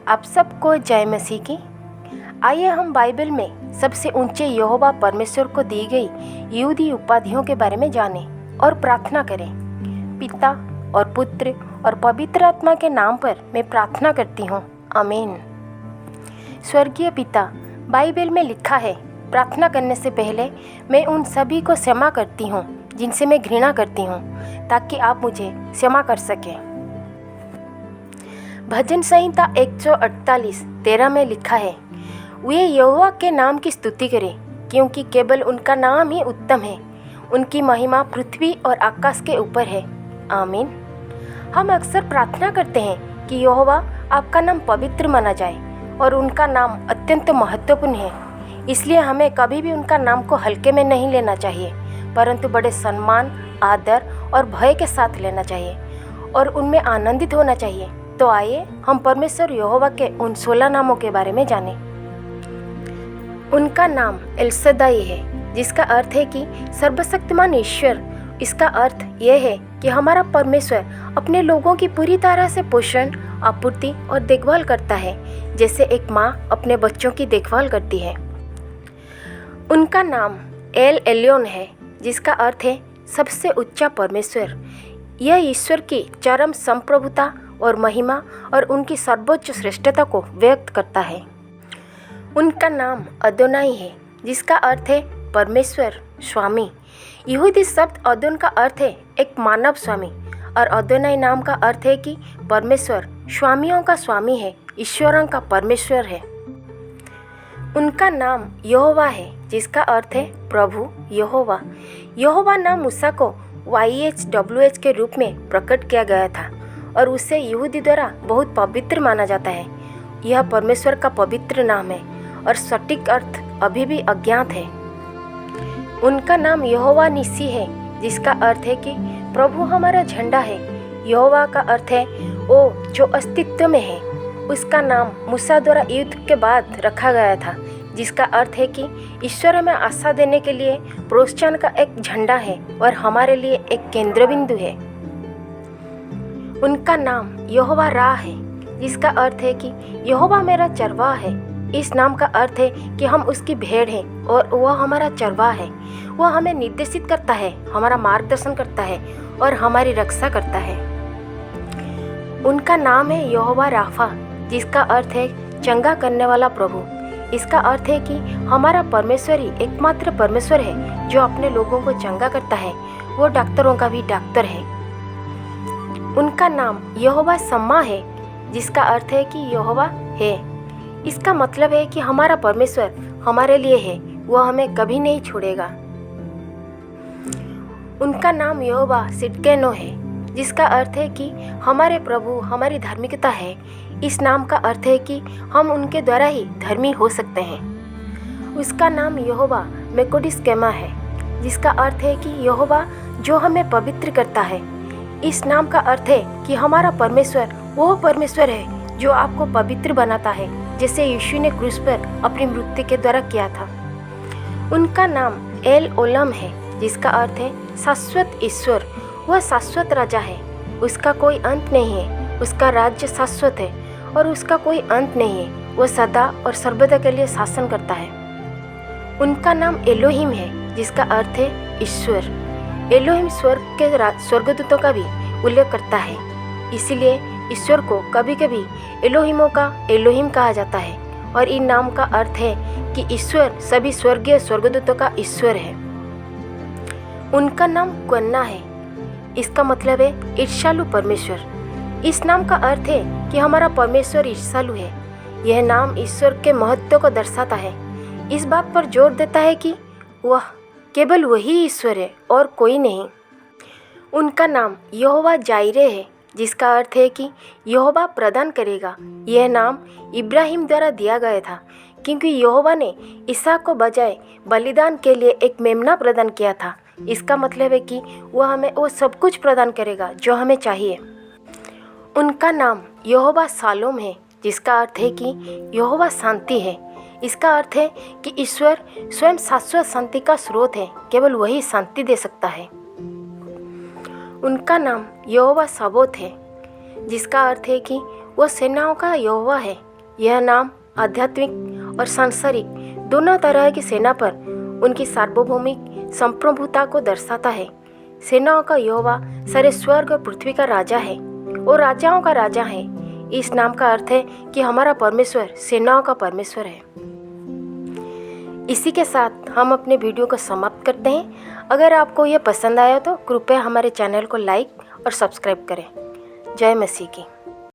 आप सबको जय मसीह की। आइए हम बाइबल में सबसे ऊंचे यहोवा परमेश्वर को दी गई यहूदी उपाधियों के बारे में जानें और प्रार्थना करें। पिता और पुत्र और पवित्र आत्मा के नाम पर मैं प्रार्थना करती हूँ, आमीन। स्वर्गीय पिता, बाइबल में लिखा है, प्रार्थना करने से पहले मैं उन सभी को क्षमा करती हूँ जिनसे मैं घृणा करती हूँ, ताकि आप मुझे क्षमा कर सकें। भजन संहिता 148:13 में लिखा है, वे यहोवा के नाम की स्तुति करें, क्योंकि केवल उनका नाम ही उत्तम है। उनकी महिमा पृथ्वी और आकाश के ऊपर है, आमीन। हम अक्सर प्रार्थना करते हैं कि यहोवा आपका नाम पवित्र माना जाए और उनका नाम अत्यंत महत्वपूर्ण है। इसलिए हमें कभी भी उनका नाम को हल्के में नहीं लेना चाहिए, परंतु बड़े सम्मान, आदर और भय के साथ लेना चाहिए और उनमें आनंदित होना चाहिए। तो आइए हम परमेश्वर यहोवा के उन 16 नामों के बारे में जानें। उनका नाम एल शद्दाई है, जिसका अर्थ है कि सर्वशक्तिमान ईश्वर। इसका अर्थ यह है कि हमारा परमेश्वर अपने लोगों की पूरी तरह से पोषण, आपूर्ति और देखभाल करता है, जैसे एक माँ अपने बच्चों की देखभाल करती है। उनका नाम एल एलियोन है, जिसका अर्थ है सबसे ऊंचा परमेश्वर। यह ईश्वर की चरम संप्रभुता और महिमा और उनकी सर्वोच्च श्रेष्ठता को व्यक्त करता है। उनका नाम अदोनाई है, जिसका अर्थ है परमेश्वर, स्वामी। यहूदी शब्द अदोन का अर्थ है एक मानव स्वामी और अदोनाई नाम का अर्थ है कि परमेश्वर स्वामियों का स्वामी है, ईश्वरों का परमेश्वर है। उनका नाम यहोवा है, जिसका अर्थ है प्रभु, यहोवा। यहोवा नाम मूसा को YHWH के रूप में प्रकट किया गया था और उसे यहूदी द्वारा बहुत पवित्र माना जाता है। यह परमेश्वर का पवित्र नाम है और सटीक अर्थ अभी भी अज्ञात है। उनका नाम यहोवा निसी है, जिसका अर्थ है कि प्रभु हमारा झंडा है। यहोवा का अर्थ है वो जो अस्तित्व में है। उसका नाम मूसा द्वारा युद्ध के बाद रखा गया था, जिसका अर्थ है कि ईश्वर में आशा देने के लिए प्रोत्साहन का एक झंडा है और हमारे लिए एक केंद्र बिंदु है। उनका नाम यहोवा राह है, जिसका अर्थ है कि यहोवा मेरा चरवाहा है। इस नाम का अर्थ है कि हम उसकी भेड़ हैं और वह हमारा चरवाहा है। वह हमें निर्देशित करता है, हमारा मार्गदर्शन करता है और हमारी रक्षा करता है। उनका नाम है यहोवा राफा, जिसका अर्थ है चंगा करने वाला प्रभु। इसका अर्थ है कि हमारा परमेश्वर ही एकमात्र परमेश्वर है जो अपने लोगों को चंगा करता है। वो डॉक्टरों का भी डॉक्टर है। उनका नाम यहोवा सम्मा है, जिसका अर्थ है कि यहोवा है। इसका मतलब है कि हमारा परमेश्वर हमारे लिए है, वह हमें कभी नहीं छोड़ेगा। उनका नाम यहोवा सिडकेनो है, जिसका अर्थ है कि हमारे प्रभु हमारी धार्मिकता है। इस नाम का अर्थ है कि हम उनके द्वारा ही धर्मी हो सकते हैं। उसका नाम यहोवा मेकोडिस्केमा है, जिसका अर्थ है कि यहोवा जो हमें पवित्र करता है। इस नाम का अर्थ है कि हमारा परमेश्वर वो परमेश्वर है जो आपको पवित्र बनाता है, जैसे यीशु ने क्रूस पर अपनी मृत्यु के द्वारा किया था। उनका नाम एल ओलम है, जिसका अर्थ है शाश्वत ईश्वर। वह शाश्वत राजा है, उसका कोई अंत नहीं है। उसका राज्य शाश्वत है और उसका कोई अंत नहीं है। वह सदा और सर्वदा के लिए शासन करता है। उनका नाम एलोहिम है, जिसका अर्थ है ईश्वर। एलोहिम स्वर्ग के स्वर्गदूतों का भी उल्लेख करता है, इसीलिए ईश्वर को कभी कभी एलोहिमों का एलोहिम कहा जाता है और इन नाम का अर्थ है कि ईश्वर सभी स्वर्गीय स्वर्गदूतों का ईश्वर है। उनका नाम क्वन्ना है, इसका मतलब है ईर्ष्यालु परमेश्वर। इस नाम का अर्थ है कि हमारा परमेश्वर ईर्ष्यालु है। यह नाम ईश्वर के महत्व को दर्शाता है। इस बात पर जोर देता है कि वह केवल वही ईश्वर है और कोई नहीं। उनका नाम यहोवा जायरे है, जिसका अर्थ है कि यहोवा प्रदान करेगा। यह नाम इब्राहिम द्वारा दिया गया था, क्योंकि यहोवा ने इसहाक को बजाय बलिदान के लिए एक मेमना प्रदान किया था। इसका मतलब है कि वह हमें वो सब कुछ प्रदान करेगा जो हमें चाहिए। उनका नाम यहोवा शालोम है, जिसका अर्थ है कि यहोवा शांति है। इसका अर्थ है कि ईश्वर स्वयं शाश्वत शांति का स्रोत है, केवल वही शांति दे सकता है। उनका नाम यहोवा साबोत है, जिसका अर्थ है कि वह सेनाओं का यहोवा है। यह नाम आध्यात्मिक और सांसारिक दोनों तरह की सेना पर उनकी सार्वभौमिक संप्रभुता को दर्शाता है। सेनाओं का यहोवा सारे स्वर्ग और पृथ्वी का राजा है और राजाओं का राजा है। इस नाम का अर्थ है कि हमारा परमेश्वर सेनाओं का परमेश्वर है। इसी के साथ हम अपने वीडियो को समाप्त करते हैं। अगर आपको यह पसंद आया तो कृपया हमारे चैनल को लाइक और सब्सक्राइब करें। जय मसीह की।